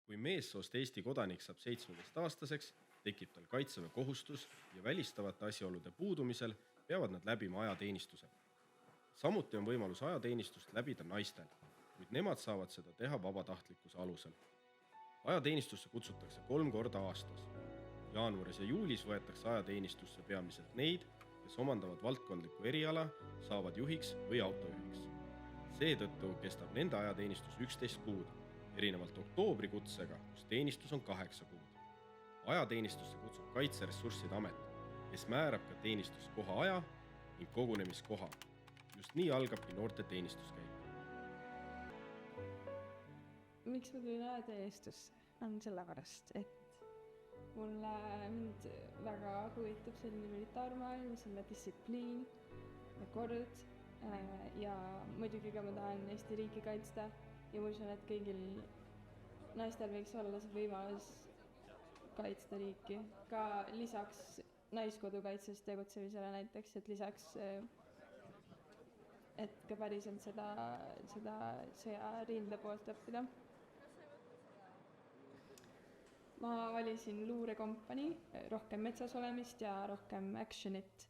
Kui meessoost Eesti kodanik saab 17-aastaseks, tekib tal kaitseväe kohustus ja välistavate asjaolude puudumisel peavad nad läbima ajateenistuse. Samuti on võimalus ajateenistust läbida naistel, kuid nemad saavad seda teha vabatahtlikkuse alusel. Ajateenistusse kutsutakse 3 korda aastas. Jaanuaris ja juulis võetakse ajateenistusse peamiselt neid, kes omandavad valdkondliku eriala, saavad juhiks või autojuhiks. Seetõttu kestab nende ajateenistus 11 kuud, erinevalt oktoobrikutsega, kus teenistus on 8 kuud. Ajateenistusse kutsub Kaitseressursside Amet, kes määrab ka teenistuskoha aja ning kogunemiskoha. Just nii algabki noorte teenistuskäik. Miks ma tulin ajateenistusse? On sellepärast, et mind väga huvitab selline militaarmaailm, selline distsipliin ja kord ja muidugi ka ma tahan Eesti riiki kaitsta ja ma usun, et kõigil naistel võiks olla see võimalus kaitsta riiki. Ka lisaks naiskodukaitses tegutsemisele näiteks, et lisaks et ka päriselt seda sõjarinde poolt õppida. Ma valisin luurekompanii, rohkem metsas olemist ja rohkem actionit.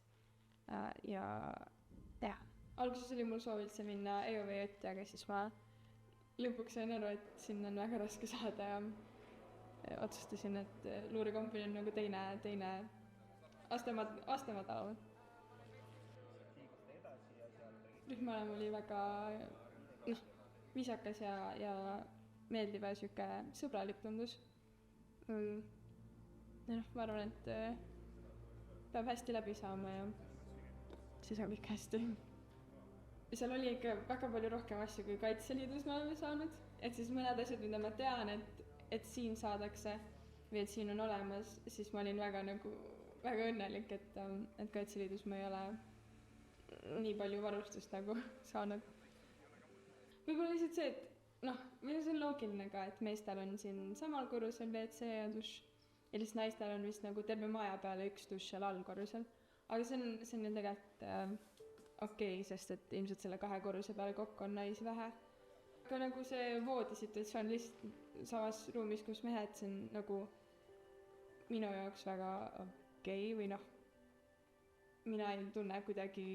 Alguses oli mul soovilt minna EOV-jötti, aga siis ma lõpuks sain aru, et sinna on väga raske saada ja otsustasin, et luurekompanii on nagu teine astemadalam. Rühmaolem oli väga viisakas ja meeldiv ja siuke sõbralik tundus. Ma arvan, et peab hästi läbi saama ja siis on kõik hästi. Seal oli ikka väga palju rohkem asju, kui Kaitseliidus me oleme saanud. Et siis mõned asjad, mida ma tean, et siin saadakse või et siin on olemas, siis ma olin väga õnnelik, et Kaitseliidus ma ei ole nii palju varustust saanud. Võib-olla lihtsalt see, et see on loogiline ka, et meestel on siin samal korrusel WC ja dušš ja lihtsalt naistel on vist terve maja peale üks dušš seal allkorrusel. Aga see on ju tegelikult okei, sest et ilmselt selle 2 korruse peale kokku on naisi vähe. Aga see voodisituatsioon lihtsalt samas ruumis, kus mehed, see on minu jaoks väga okei või mina ei tunne kuidagi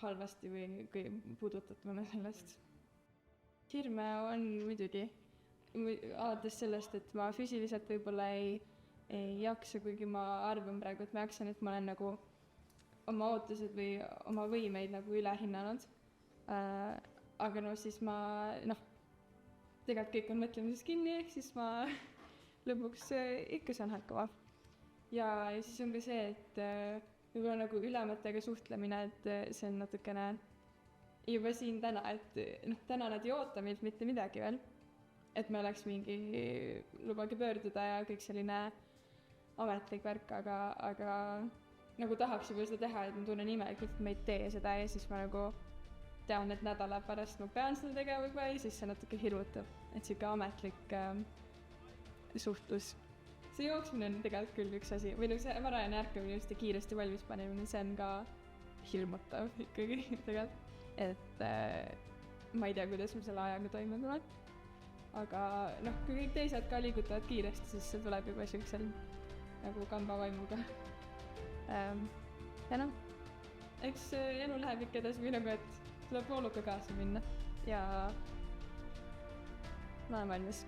halvasti või puudutatuna sellest. Hirme on muidugi, alates sellest, et ma füüsiliselt võib-olla ei jaksa, kuigi ma arvan praegu, et ma jaksan, et ma olen oma ootused või oma võimeid üle hinnanud. Aga siis ma, tegelikult kõik on mõtlemises kinni, siis ma lõpuks ikka saan hakkama. Ja siis on ka see, et võib-olla ülematega suhtlemine, et see on natukene juba siin täna, et täna nad ei oota meilt mitte midagi veel. Et me oleks mingi lubagi pöörduda ja kõik selline ametlik värk, aga tahaks juba seda teha, et ma tunnen imelikult, et ma ei tee seda ja siis ma tean, et nädala pärast ma pean seda tegema juba ja siis see natuke hirmutab, et siuke ametlik suhtlus. See jooksmine on tegelikult küll üks asi, või see varajane ärkamine just ja kiiresti valmis panemine, see on ka hirmutav ikkagi tegelikult. Et ma ei tea, kuidas ma selle ajaga toime tulen. Aga kui kõik teised ka liigutavad kiiresti, siis see tuleb juba siuksel kambavaimuga. Ja eks elu läheb ikka edasi et tuleb vooluga kaasa minna ja ma olen valmis.